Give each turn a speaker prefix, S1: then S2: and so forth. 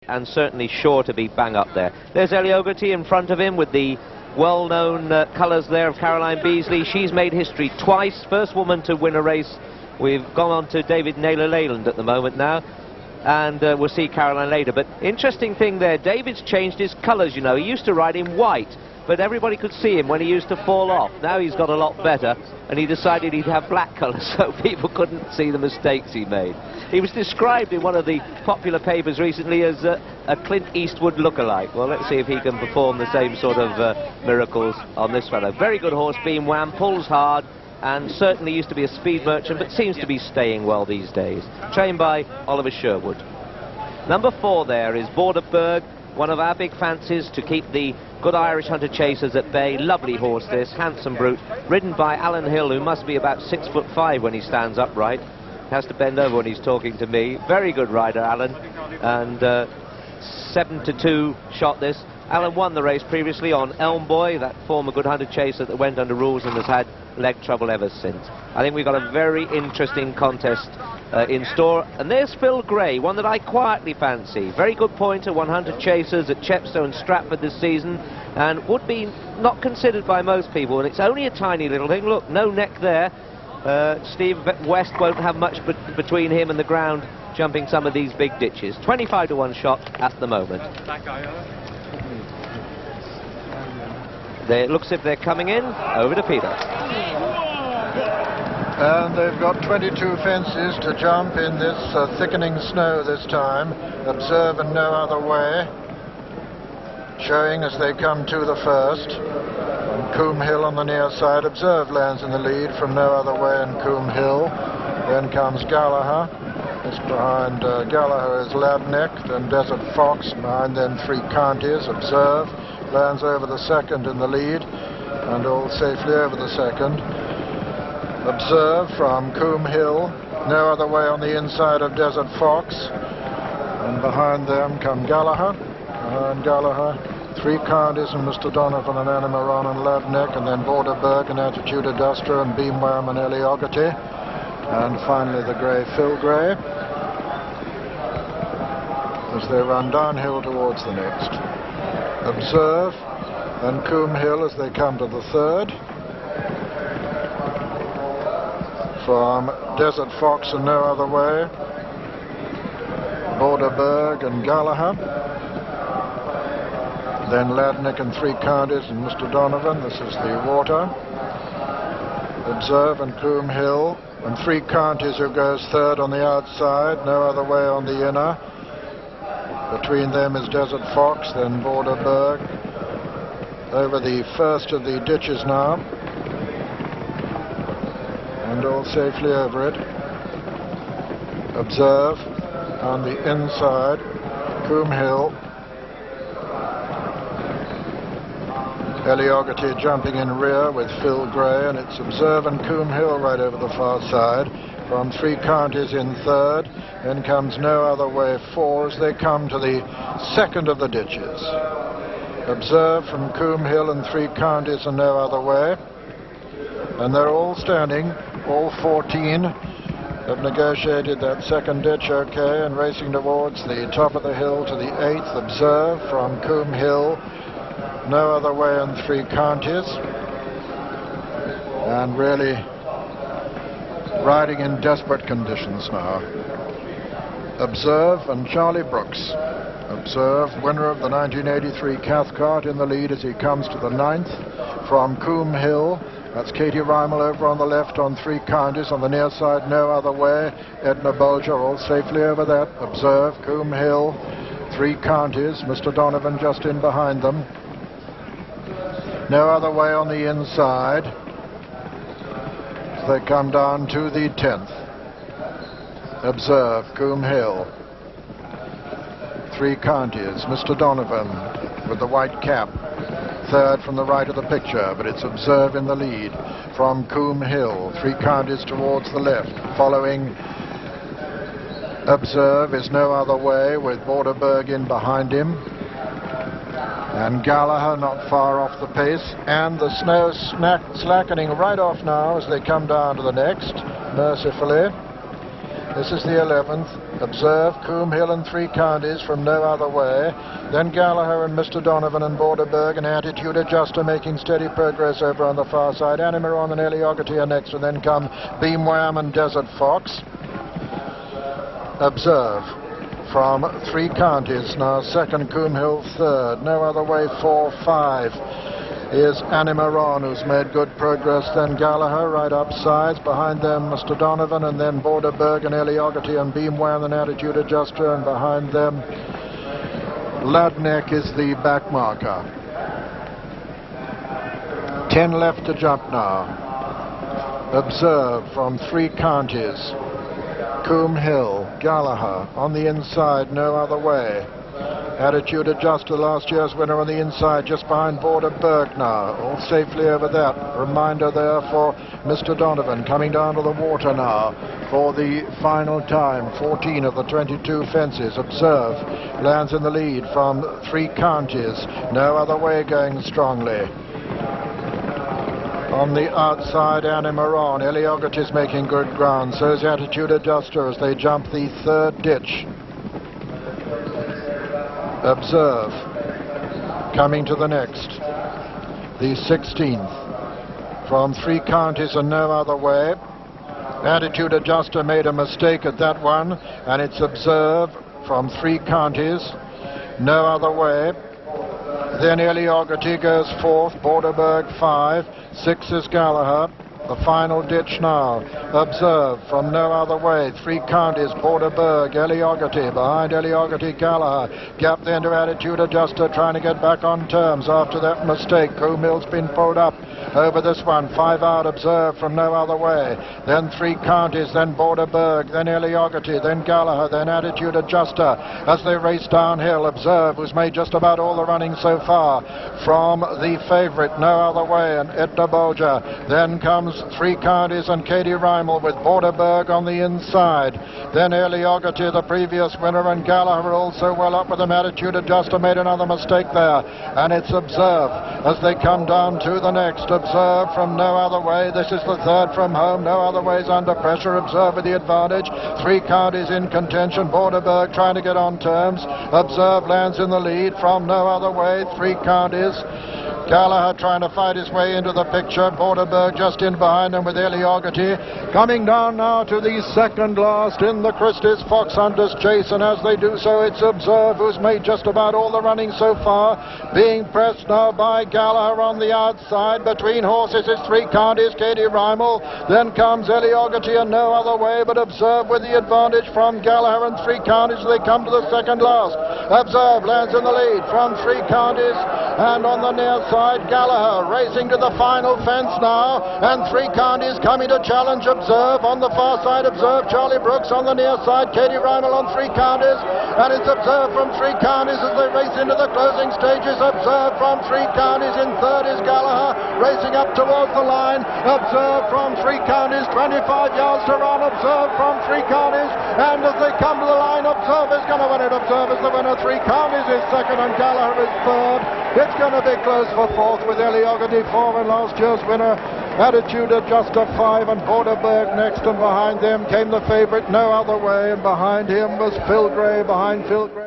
S1: and certainly sure to be bang up there. There's Eligorarty in front of him with the well-known colours there of Caroline Beasley. She's made history twice, first woman to win a race. We've gone on to David Naylor-Leyland at the moment now, and we'll see Caroline later. But interesting thing there, David's changed his colours, you know. He used to ride in white, but everybody could see him when he used to fall off. Now he's got a lot better, and he decided he'd have black colours so people couldn't see the mistakes he made. He was described in one of the popular papers recently as a Clint Eastwood lookalike. Well, let's see if he can perform the same sort of miracles on this fellow. Very good horse, Beamwam, pulls hard, and certainly used to be a speed merchant, but seems to be staying well these days. Trained by Oliver Sherwood. Number 4 there is Borderberg, one of our big fancies to keep the good Irish hunter chasers at bay. Lovely horse this, handsome brute, ridden by Alan Hill, who must be about 6'5" when he stands upright. Has to bend over when he's talking to me. Very good rider, Alan, and 7-2 shot this. Alan won the race previously on Elm Boy, that former good hunter chaser that went under rules and has had leg trouble ever since. I think we've got a very interesting contest in store. And there's Phil Gray, one that I quietly fancy. Very good pointer, 100 chasers at Chepstow and Stratford this season, and would be not considered by most people. And it's only a tiny little thing. Look, no neck there. Steve West won't have much between him and the ground jumping some of these big ditches. 25-1 shot at the moment. It looks as if they're coming in. Over to Peter.
S2: And they've got 22 fences to jump in this thickening snow this time. Observe and no other way. Showing as they come to the first. Coombe Hill on the near side. Observe lands in the lead from no other way in Coombe Hill. Then comes Gallagher. Just behind Gallagher is Ladneck, then Desert Fox. Behind them 3 Counties. Observe lands over the second in the lead, and all safely over the second. Observe from Coombe Hill. No other way on the inside of Desert Fox. And behind them come Gallagher. Behind Gallagher, 3 Counties and Mr. Donovan and Animaron and Ladneck, and then Borderberg and Attitude Adustra and Beamwam and Eligorarty, and finally the grey Phil Gray, as they run downhill towards the next. Observe and Coombe Hill as they come to the third. From Desert Fox and no other way, Borderberg and Gallagher. Then Ladneck and 3 Counties and Mr. Donovan. This is the water. Observe and Coombe Hill. And 3 Counties who goes third on the outside. No other way on the inner. Between them is Desert Fox, then Borderberg. Over the first of the ditches now. And all safely over it. Observe on the inside, Coombe Hill. Eligorarty jumping in rear with Phil Gray, and it's Observe and Coombe Hill right over the far side. From 3 Counties in third, then comes No Other Way 4 as they come to the second of the ditches. Observe from Coombe Hill and 3 Counties and No Other Way. And they're all standing, all 14 have negotiated that second ditch okay, and racing towards the top of the hill to the 8th. Observe from Coombe Hill, No Other Way and 3 Counties, and really riding in desperate conditions now. Observe and Charlie Brooks. Observe, winner of the 1983 Cathcart, in the lead as he comes to the 9th. From Coombe Hill, that's Katie Reimel over on the left on 3 Counties. On the near side, No Other Way, Edna Bolger, all safely over that. Observe, Coombe Hill, 3 Counties, Mr. Donovan just in behind them. No Other Way on the inside. They come down to the 10th. Observe, Coombe Hill. 3 Counties, Mr. Donovan with the white cap. Third from the right of the picture, but it's Observe in the lead. From Coombe Hill, 3 Counties towards the left. Following Observe is No Other Way with Borderberg in behind him. And Gallagher not far off the pace, and the snow slackening right off now as they come down to the next, mercifully. This is the 11th. Observe Coombe Hill and Three Counties from No Other Way. Then Gallagher and Mr. Donovan and Borderberg and Attitude Adjuster making steady progress over on the far side. Animaron and Eligorarty are next, and then come Beamwam and Desert Fox. Observe from Three Counties now second, Coombe Hill third. No Other Way 4-5 is Animaron, who's made good progress. Then Gallagher right up sides. Behind them Mr. Donovan, and then Borderberg and Eligorarty and Beamwam and Attitude Adjuster, and behind them Ladneck is the back marker. 10 left to jump now. Observe from Three Counties, Coombe Hill, Gallagher on the inside, No Other Way. Attitude Adjuster, last year's winner, on the inside, just behind Borderberg now, all safely over that. Reminder there for Mr. Donovan, coming down to the water now for the final time. 14 of the 22 fences. Observe lands in the lead from Three Counties. No Other Way going strongly. On the outside, Animaron. Eligorarty's making good ground. So is Attitude Adjuster as they jump the third ditch. Observe coming to the next, the 16th from Three Counties and No Other Way. Attitude Adjuster made a mistake at that one, and it's Observe from Three Counties, No Other Way. Then Eligorarty goes fourth, Borderberg 5, 6 is Gallagher. The final ditch now. Observe from No Other Way. Three Counties, Borderberg, Eligorarty. Behind Eligorarty, Gallagher. Gap then to Attitude Adjuster, trying to get back on terms after that mistake. Coombe Hill's been pulled up over this one. 5 out, Observe from No Other Way. Then Three Counties, then Borderberg, then Eligorarty, then Gallagher, then Attitude Adjuster. As they race downhill, Observe, who's made just about all the running so far from the favourite, No Other Way, and Edna Bolger. Then comes Three Counties and Katie Reimel with Borderberg on the inside. Then Eligorarty, the previous winner, and Gallagher also well up with him. Attitude Adjuster made another mistake there, and it's Observe as they come down to the next. Observe from No Other Way. This is the third from home. No Other Way's under pressure. Observe with the advantage. Three Counties in contention. Borderberg trying to get on terms. Observe lands in the lead from No Other Way. Three Counties. Gallagher trying to fight his way into the picture. Borderberg just in behind him with Eligorarty. Coming down now to the second last in the Christie's Foxhunters chase, and as they do so, it's Observe, who's made just about all the running so far, being pressed now by Gallagher on the outside. Between horses is Three Counties, Katie Reimel. Then comes Eligorarty and No Other Way, but Observe with the advantage from Gallagher and Three Counties as they come to the second last. Observe lands in the lead from Three Counties, and on the near side, Gallagher racing to the final fence now, and Three Counties coming to challenge Observe. On the far side, Observe, Charlie Brooks on the near side, Katie Reimel on Three Counties, and it's Observe from Three Counties as they race into the closing stages. Observe from Three Counties, in third is Gallagher racing up towards the line. Observe from Three Counties, 25 yards to run. Observe from Three Counties, and as they come to the line, Observe is going to win it. Observe is the winner. Three Counties is second, and Gallagher is third. It's going to be close for fourth with Eligorarty 4 and last year's winner Attitude Adjuster 5 and Borderberg next, and behind them came the favourite No Other Way, and behind him was Phil Gray. Behind Phil Gray